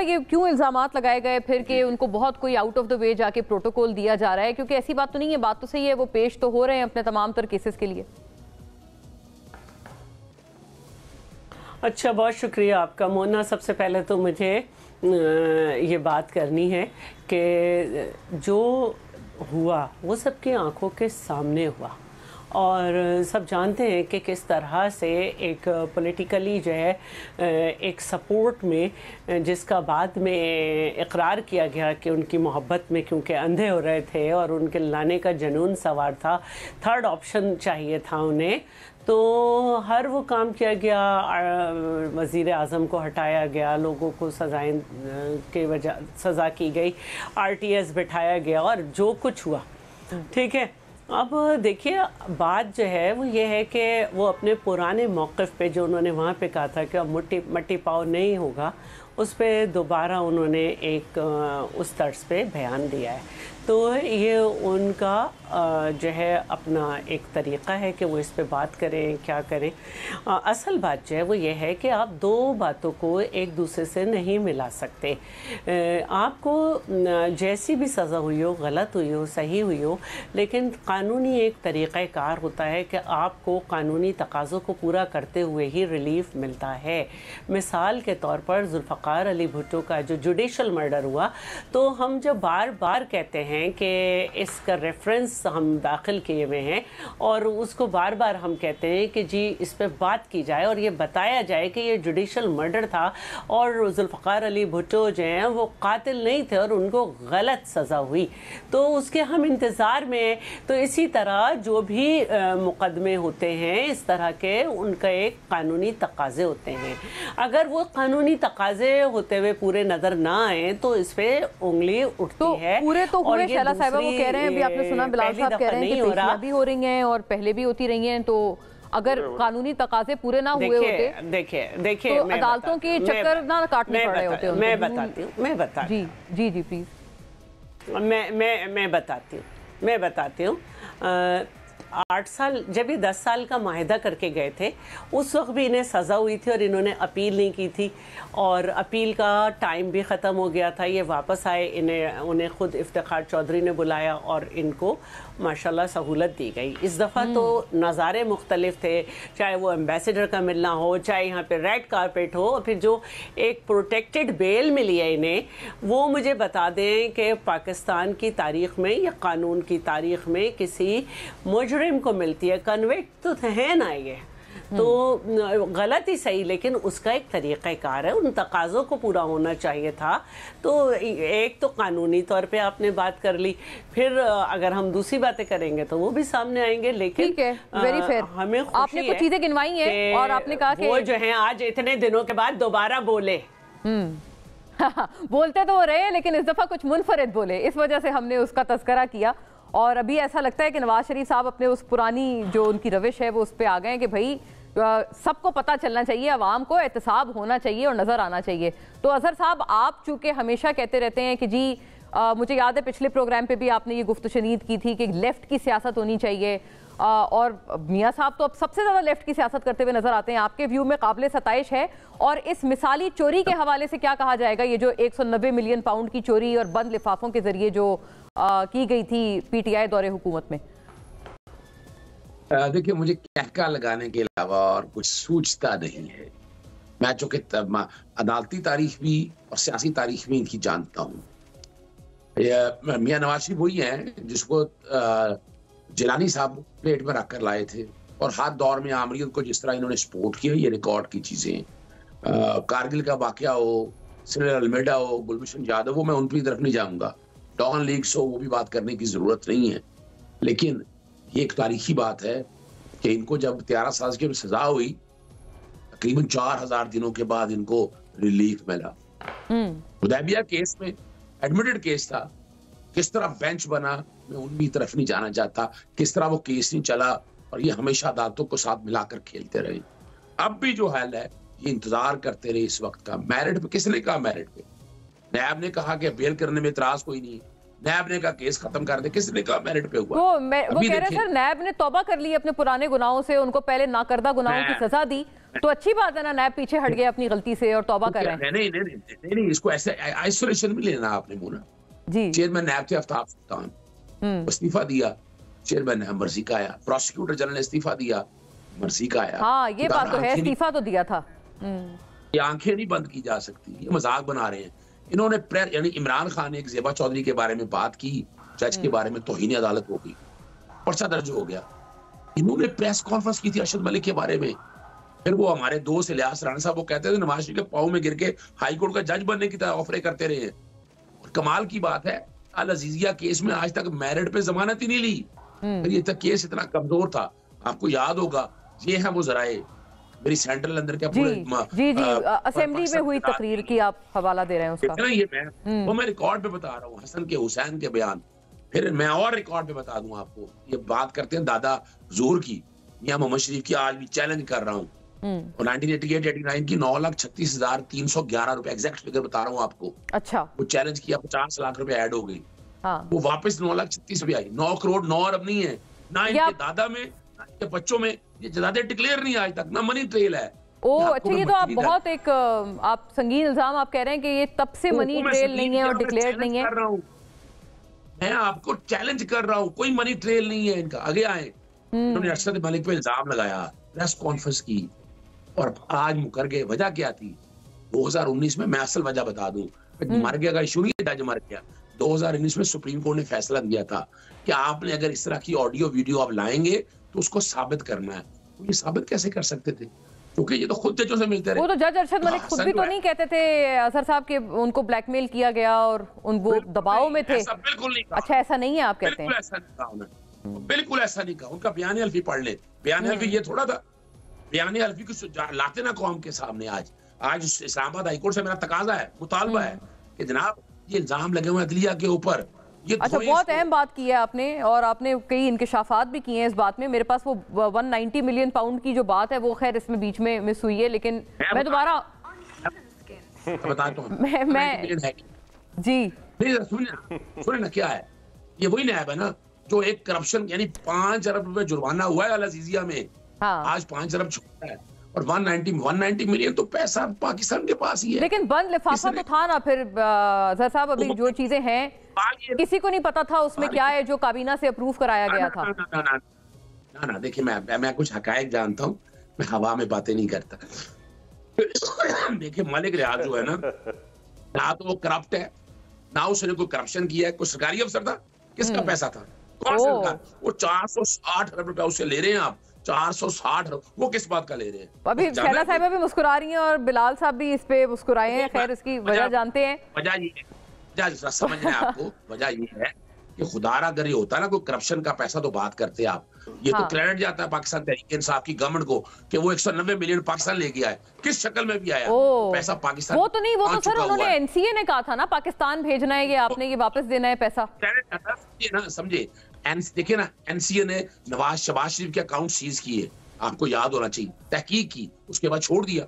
साहब ये क्यों इल्जामात लगाए गए फिर कि उनको बहुत कोई आउट ऑफ द वे जाके प्रोटोकॉल दिया जा रहा है, क्योंकि ऐसी बात तो नहीं है, बात तो सही है, वो पेश तो हो रहे हैं अपने तमाम तर केसेस के लिए। अच्छा, बहुत शुक्रिया आपका मोना। सबसे पहले तो मुझे ये बात करनी है कि जो हुआ वो सबकी आंखों के सामने हुआ और सब जानते हैं कि किस तरह से एक पॉलिटिकली जो है एक सपोर्ट में, जिसका बाद में इकरार किया गया कि उनकी मोहब्बत में क्योंकि अंधे हो रहे थे और उनके लाने का जुनून सवार था, थर्ड ऑप्शन चाहिए था उन्हें, तो हर वो काम किया गया। वज़ीर आज़म को हटाया गया, लोगों को सज़ाएं के वजह सज़ा की गई, RTS बिठाया गया और जो कुछ हुआ, ठीक है। अब देखिए, बात जो है वो ये है कि वो अपने पुराने मौक़िफ़ पे जो उन्होंने वहाँ पे कहा था कि अब मट्टी पाव नहीं होगा, उस पर दोबारा उन्होंने एक उस तर्ज पे बयान दिया है। तो ये उनका जो है अपना एक तरीक़ा है कि वो इस पे बात करें, क्या करें। असल बात जो है वो ये है कि आप दो बातों को एक दूसरे से नहीं मिला सकते। आपको जैसी भी सज़ा हुई हो, गलत हुई हो, सही हुई हो, लेकिन कानूनी एक तरीक़ाकार होता है कि आपको कानूनी तकाज़ों को पूरा करते हुए ही रिलीफ मिलता है। मिसाल के तौर पर जुल्फ़कार अली भुट्टो का जो जुडिशल मर्डर हुआ, तो हम जब बार बार कहते हैं कि इसका रेफरेंस हम दाखिल किए हुए हैं और उसको बार बार हम कहते हैं कि जी इस पे बात की जाए और ये बताया जाए कि ये जुडिशल मर्डर था और जुल्फ़कार अली भुट्टो जो हैं वो कातिल नहीं थे और उनको गलत सज़ा हुई, तो उसके हम इंतज़ार में। तो इसी तरह जो भी मुकदमे होते हैं इस तरह के, उनका एक कानूनी तकाज़े होते हैं। अगर वो कानूनी तकाज़े होते हुए पूरे नज़र ना आए तो इस पर उंगली उठती है। पूरे तो हुए, शैला साहिबा वो कह रहे हैं, अभी आपने सुना बिलाल साहब कह रहे हैं कि पेशियां भी हो रही हैं और पहले भी होती रही हैं, तो अगर कानूनी तकाजे पूरे ना हुए होते, देखिए तो अदालतों के चक्कर ना काटने पड़ रहे होते। मैं बताती हूँ जी प्लीज, मैं बताती हूँ 8 साल, जब ये 10 साल का माहिदा करके गए थे, उस वक्त भी इन्हें सज़ा हुई थी और इन्होंने अपील नहीं की थी और अपील का टाइम भी ख़त्म हो गया था। ये वापस आए, उन्हें ख़ुद इफ्तिखार चौधरी ने बुलाया और इनको माशाल्लाह सहूलत दी गई। इस दफ़ा तो नज़ारे मुख्तलिफ थे, चाहे वो एम्बेसडर का मिलना हो, चाहे यहाँ पे रेड कारपेट हो, और फिर जो एक प्रोटेक्टेड बेल मिली है इन्हें, वो मुझे बता दें कि पाकिस्तान की तारीख़ में या कानून की तारीख़ में किसी मुजरिम को मिलती है। कन्विक्ट तो है ना ये, तो गलत ही सही, लेकिन उसका एक तरीक़ाकार है, उन तकाज़ों को पूरा होना चाहिए था। तो एक तो कानूनी तौर पे आपने बात कर ली, फिर अगर हम दूसरी बातें करेंगे तो वो भी सामने आएंगे, लेकिन ठीक है, वेरी फेयर। हमें आपने कुछ चीजें गिनवाई हैं और आपने कहा कि वो जो है आज इतने दिनों के बाद दोबारा बोले। बोलते तो हो रहे हैं, लेकिन इस दफा कुछ मुनफरिद बोले, इस वजह से हमने उसका तज़किरा किया। और अभी ऐसा लगता है कि नवाज शरीफ साहब अपने उस पुरानी जो उनकी रविश है वो उस पर आ गए हैं कि भाई सबको पता चलना चाहिए, अवाम को एहतसाब होना चाहिए और नज़र आना चाहिए। तो अजहर साहब, आप चूँकि हमेशा कहते रहते हैं कि जी मुझे याद है पिछले प्रोग्राम पे भी आपने ये गुफ्तशनीद की थी कि लेफ़्ट की सियासत होनी चाहिए, और मियाँ साहब तो अब सबसे ज़्यादा लेफ़्ट की सियासत करते हुए नज़र आते हैं, आपके व्यू में काबिल सताइश है। और इस मिसाली चोरी के हवाले से क्या कहा जाएगा, ये जो 190 मिलियन पाउंड की चोरी और बंद लिफाफों के ज़रिए जो की गई थी PTI दौरे हुकूमत में? देखिए, मुझे कहका लगाने के अलावा और कुछ सूझता नहीं है। मैं चूंकि अदालती तारीख भी और सियासी तारीख भी इनकी जानता हूँ। मियाँ नवाज शरीफ वही हैं जिसको जिलानी साहब प्लेट में रखकर लाए थे, और हाथ दौर में आमरीत को जिस तरह इन्होंने सपोर्ट किया, ये रिकॉर्ड की चीजें। कारगिल का वाकया हो, सिरिल अलमेडा हो, गुलभूषण यादव हो, मैं उनकी तरफ नहीं जाऊंगा। डॉन लीग्स हो, वो भी बात करने की जरूरत नहीं है, लेकिन ये एक तारीखी बात है कि इनको जब 13 साल की सजा हुई, तकरीबन 4000 दिनों के बाद इनको रिलीफ मिला। हुदैबिया केस में एडमिटेड केस था, किस तरह बेंच बना, मैं उनकी तरफ नहीं जाना चाहता, किस तरह वो केस नहीं चला, और ये हमेशा अदालतों को साथ मिलाकर खेलते रहे। अब भी जो हाल है, ये इंतजार करते रहे इस वक्त का। मेरिट पे किसने कहा? मेरिट पे नैब ने कहा कि बेल करने में इतराज कोई नहीं, नैब ने कहा केस खत्म कर दे, किसने कहा मेरिट पे हुआ? वो कह रहे सर, नैब ने तौबा कर ली अपने पुराने गुनाहों से, उनको पहले नाकर्दा गुनाहों की सजा दी तो अच्छी बात है ना, नैब पीछे हट गए अपनी गलती से और तौबा कर रहे हैं। नहीं, इसको ऐसे आइसोलेशन में लेना आपने बोला जी। चेयरमैन नैब थे आफ्ताब सुल्तान, इस्तीफा दिया, चेयरमैन नैब मर्जी का आया, प्रोसिक्यूटर जनरल ने इस्तीफा दिया, मर्जी का आया। हाँ ये बात तो है, इस्तीफा तो दिया था। ये आंखें नहीं बंद की जा सकती, ये मजाक बना रहे हैं इन्होंने। यानी इमरान खान ने एक ज़ेबा चौधरी के बारे में बात की, जज के बारे में तौहीन अदालत हो गई, पर्चा दर्ज हो गया। इन्होंने प्रेस कॉन्फ्रेंस की थी अरशद मलिक के बारे में, फिर वो हमारे दोस्त इलियास राणा साहब वो कहते थे नवाज शरीफ के पाँव में गिर के हाई कोर्ट का जज बनने की तरह ऑफरे करते रहे। और कमाल की बात है, अल अजीजिया केस में आज तक मेरिट पे जमानत ही नहीं ली। फिर ये तक केस इतना कमजोर था, आपको याद होगा। ये है वो जराए, मेरी सेंट्रल अंदर क्या पूरे जी असेंबली में हुई तकरीर की आप हवाला दे रहे हैं उसका। ये मैं रिकॉर्ड पे बता रहा हूँ, हसन के हुसैन के बयान। फिर मैं और रिकॉर्ड पे बता दूं आपको, ये बात करते हैं दादा ज़ूर की, मियां मोहम्मद शरीफ की, आज भी चैलेंज कर रहा हूँ। और 1988-89 की 9,36,311 रुपए एग्जैक्ट फिगर बता रहा हूँ आपको। अच्छा। वो चैलेंज किया, 50 लाख रुपए ऐड हो गई। हाँ। वो वापस 9,36,000 पे आई। 9 करोड़ 9 अरब नहीं है ना इनके दादा में, ना इनके बच्चों में। ये ज्यादा डिक्लेयर नहीं आज तक, ना मनी ट्रेल है। अच्छा, ये तो आप बहुत एक आप संगीन इल्जाम आप कह रहे हैं कि ये तब से मनी ट्रेल नहीं है और डिक्लेयर नहीं है। मैं आपको चैलेंज कर रहा हूँ, कोई मनी ट्रेल नहीं है इनका। आगे आए, उन्होंने अरशद मलिक पे इल्जाम लगाया, प्रेस कॉन्फ्रेंस की और आज मुकर गए। वजह क्या थी? 2019 में, मैं असल वजह बता दूं, मर गया का इशू नहीं, जज मर गया। 2019 में सुप्रीम कोर्ट ने फैसला दिया था कि आपने अगर इस तरह की ऑडियो वीडियो आप लाएंगे तो उसको साबित करना है। तो ये साबित कैसे कर सकते थे? क्योंकि ये तो खुद जजों से मिलते रहे। वो तो जज अरशद मलिक खुद भी तो नहीं कहते थे अजहर साहब के उनको ब्लैकमेल किया गया और वो दबाव में थे। ऐसा बिल्कुल नहीं कहा। अच्छा, ऐसा नहीं है आप कहते हैं? बिल्कुल ऐसा नहीं कहा उन्होंने, बिल्कुल ऐसा नहीं कहा। उनका बयान हल्फी पढ़ ले, बयान हल्फी ये थोड़ा था। बयान हल्फी को लाते ना कौम के सामने। आज इस्लामाबाद हाईकोर्ट से मेरा तकाजा है, मुतालबा है कि जनाब ये इल्जाम लगे हुए अदलिया के ऊपर। अच्छा, बहुत अहम बात की है आपने और आपने कई इंकशाफात भी किए हैं इस बात में। मेरे पास वो 190 मिलियन पाउंड की जो बात है वो खैर इसमें बीच में मिस हुई है, लेकिन मैं दोबारा बताता हूँ। मैं जी सुने ना क्या है, ये वही नैब है ना जो एक करप्शन यानी 5 अरब रुपए जुर्माना हुआ है अल अजीजिया में। हाँ। आज 5 अरब छूटा है और 190 मिलियन तो पैसा पाकिस्तान के पास ही है। लेकिन बंद लिफाफा तो था ना फिर अजहर साहब। अभी जो चीजें हैं किसी को नहीं पता था उसमें क्या है जो काबीना से अप्रूव कराया गया था। ना देखिए, मैं कुछ हकायक जानता हूँ, मैं हवा में बातें नहीं करता। देखिए मलिक रियाज जो है ना तो वो करप्ट है, ना उसने कोई करप्शन किया है। कोई सरकारी अफसर था, किसका पैसा था? कौन सा सरकार? वो 460 अरब रुपया उससे ले रहे हैं आप। 460 अरब, वो किस बात का ले रहे हैं? अभी शैला साहिबा भी मुस्कुरा रही हैं और बिलाल साहब भी इस पे मुस्कुराए हैं। खैर इसकी वजह जानते हैं। वजह ये समझ रहे हैं आपको? वजह ये है कि खुदारा अगर ये होता ना कोई करप्शन का पैसा तो बात करते आप। ये तो क्रेडिट जाता है पाकिस्तान तहरीक इंसाफ की गवर्नमेंट को कि वो 190 मिलियन पाकिस्तान लेके आए। किस शक्ल में भी आया पैसा पाकिस्तान। वो तो नहीं, वो तो सर उन्होंने एनसीए ने कहा था ना पाकिस्तान भेजना है, ये आपने ये वापस देना है पैसा। समझे? देखिए ना, एनसीए ने शहबाज शरीफ के अकाउंट सीज किए, आपको याद होना चाहिए, तहकीक की, उसके बाद छोड़ दिया।